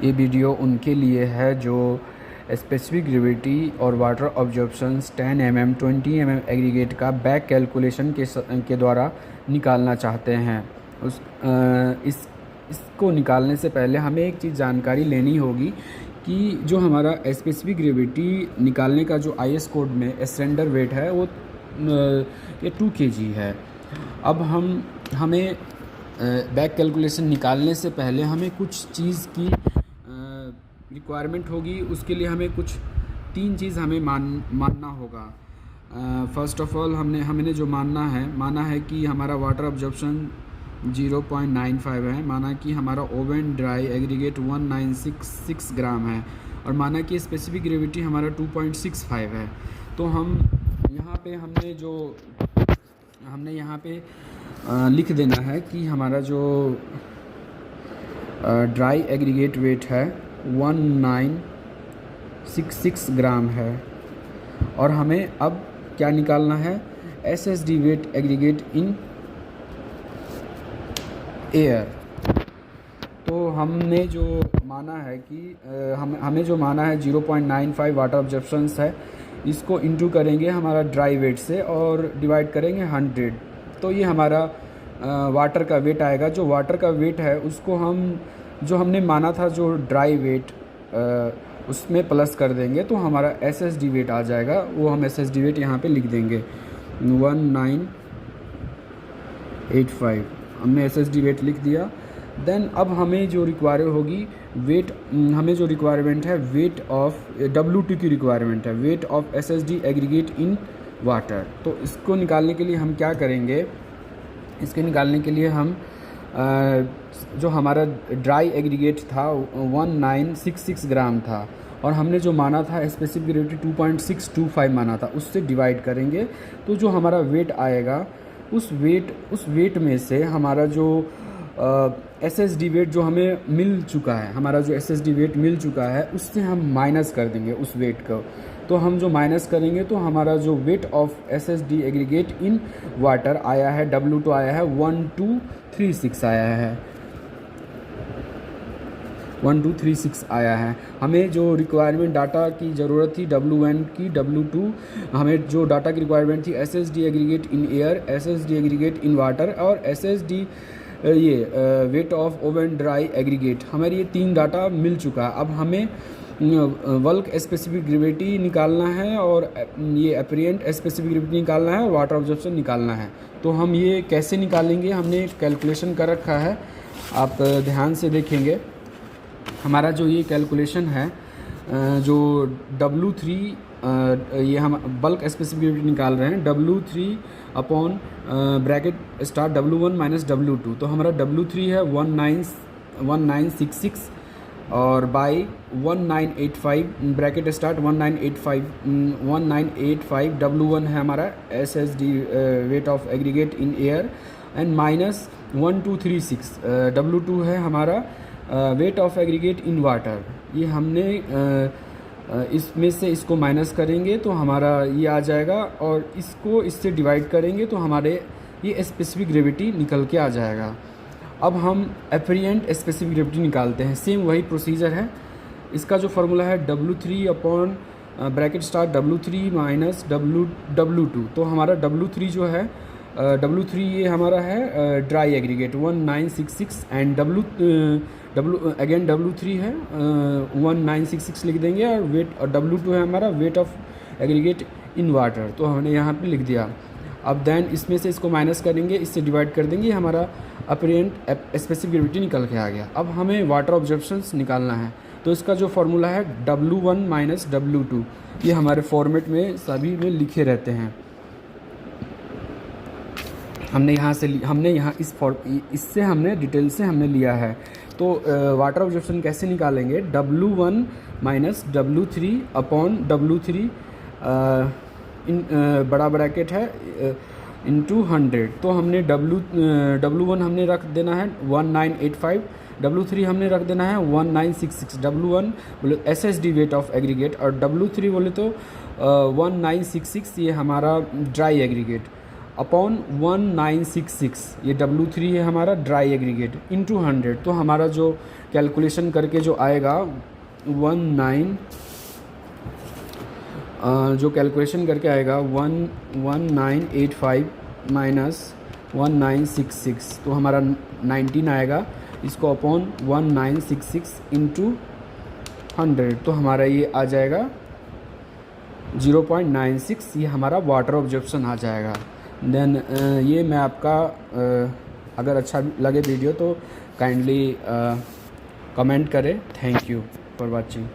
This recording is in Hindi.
ये वीडियो उनके लिए है जो स्पेसिफिक ग्रेविटी और वाटर ऑब्जॉर्प्शंस 10 mm 20 mm एग्रीगेट का बैक कैलकुलेशन के द्वारा निकालना चाहते हैं। इसको निकालने से पहले हमें एक चीज़ जानकारी लेनी होगी कि जो हमारा स्पेसिफिक ग्रेविटी निकालने का जो IS कोड में स्टैंडर्ड वेट है वो ये 2 kg है। अब हमें बैक कैलकुलेशन निकालने से पहले हमें कुछ चीज़ की रिक्वायरमेंट होगी। उसके लिए हमें कुछ 3 चीज़ हमें मानना होगा। फ़र्स्ट ऑफ ऑल हमने जो माना है कि हमारा वाटर ऑब्जॉर्प्शन 0.95 है, माना कि हमारा ओवन ड्राई एग्रीगेट 1966 ग्राम है और माना कि स्पेसिफिक ग्रेविटी हमारा 2.65 है। तो हम यहाँ पे हमने यहाँ पे लिख देना है कि हमारा जो ड्राई एग्रीगेट वेट है 1966 ग्राम है और हमें अब क्या निकालना है, SSD wet aggregate in air. तो हमने जो माना है कि हमें जो माना है 0.95 वाटर ऑब्जॉर्प्शंस है, इसको इंटू करेंगे हमारा ड्राई वेट से और डिवाइड करेंगे 100। तो ये हमारा वाटर का वेट आएगा। जो वाटर का वेट है उसको जो हमने माना था जो ड्राई वेट उसमें प्लस कर देंगे तो हमारा SSD वेट आ जाएगा। वो हम SSD वेट यहाँ पे लिख देंगे 1985। हमने SSD वेट लिख दिया। देन अब हमें जो रिक्वायरमेंट है वेट ऑफ W2 की रिक्वायरमेंट है, weight of SSD aggregate in water. तो इसको निकालने के लिए हम क्या करेंगे, इसके निकालने के लिए हम जो हमारा ड्राई एग्रीगेट था 1966 ग्राम था और हमने जो माना था स्पेसिफिक ग्रेविटी 2.625 माना था, उससे डिवाइड करेंगे। तो जो हमारा वेट आएगा उस वेट में से हमारा जो SSD वेट जो हमें मिल चुका है, हमारा जो SSD वेट मिल चुका है उससे हम माइनस कर देंगे उस वेट को। तो हम जो माइनस करेंगे तो हमारा जो weight of SSD aggregate in water आया है, W2 आया है 1236 आया है, 1236 आया है। हमें जो रिक्वायरमेंट डाटा की ज़रूरत थी W1 की, W2 हमें जो डाटा की रिक्वायरमेंट थी SSD aggregate in air, SSD aggregate in water और SSD weight of oven dry aggregate, हमारी ये 3 डाटा मिल चुका है। अब हमें बल्क स्पेसिफिक ग्रेविटी निकालना है और ये एपरेंट स्पेसिफिक ग्रेविटी निकालना है और वाटर ऑब्जॉर्प्शन निकालना है। तो हम ये कैसे निकालेंगे, हमने कैलकुलेशन कर रखा है, आप ध्यान से देखेंगे। हमारा जो ये कैलकुलेशन है जो W3 ये हम बल्क स्पेसिफिक ग्रेविटी निकाल रहे हैं W3 upon bracket start W1 minus W2। तो हमारा W3 है 1966 और बाई 1985 ब्रैकेट स्टार्ट 1985 W1 है हमारा SSD weight of aggregate in air and minus 1236 W2 है हमारा weight of aggregate in water. ये हमने इसमें से इसको माइनस करेंगे तो हमारा ये आ जाएगा और इसको इससे डिवाइड करेंगे तो हमारे ये स्पेसिफिक ग्रेविटी निकल के आ जाएगा। अब हम एपरेंट स्पेसिफिक ग्रेविटी निकालते हैं, सेम वही प्रोसीजर है। इसका जो फार्मूला है W3 upon bracket start W3 minus W2। तो हमारा W3 जो है W3 ये हमारा है dry aggregate 1966 and again W3 है 1966 लिख देंगे और वेट और W2 है हमारा weight of aggregate in water. तो हमने यहाँ पे लिख दिया। अब देन इसमें से इसको माइनस करेंगे, इससे डिवाइड कर देंगे, हमारा अपरेंट स्पेसिफिक ग्रेविटी निकल के आ गया। अब हमें वाटर ऑब्जॉर्प्शंस निकालना है तो इसका जो फार्मूला है W1 माइनस W2, ये हमारे फॉर्मेट में सभी में लिखे रहते हैं। इससे हमने डिटेल से हमने लिया है। तो वाटर ऑब्जॉर्प्शन कैसे निकालेंगे, W1 minus W3 upon W3 इन बड़ा ब्रैकेट है इंटू 100। तो हमने W1 हमने रख देना है 1985, W3 हमने रख देना है 1966। W1 बोले SSD वेट ऑफ एग्रीगेट और W3 बोले तो 1966 ये हमारा ड्राई एग्रीगेट। अपॉन 1966, ये W3 है हमारा ड्राई एग्रीगेट, इनटू 100। तो हमारा जो कैलकुलेशन करके जो आएगा 1985 माइनस 1966, तो हमारा 19 आएगा। इसको अपॉन 1966 इंटू 100, तो हमारा ये आ जाएगा 0.96, ये हमारा वाटर ऑब्जर्प्शन आ जाएगा। देन ये मैं आपका अगर अच्छा लगे वीडियो तो काइंडली कमेंट करें। Thank you for watching.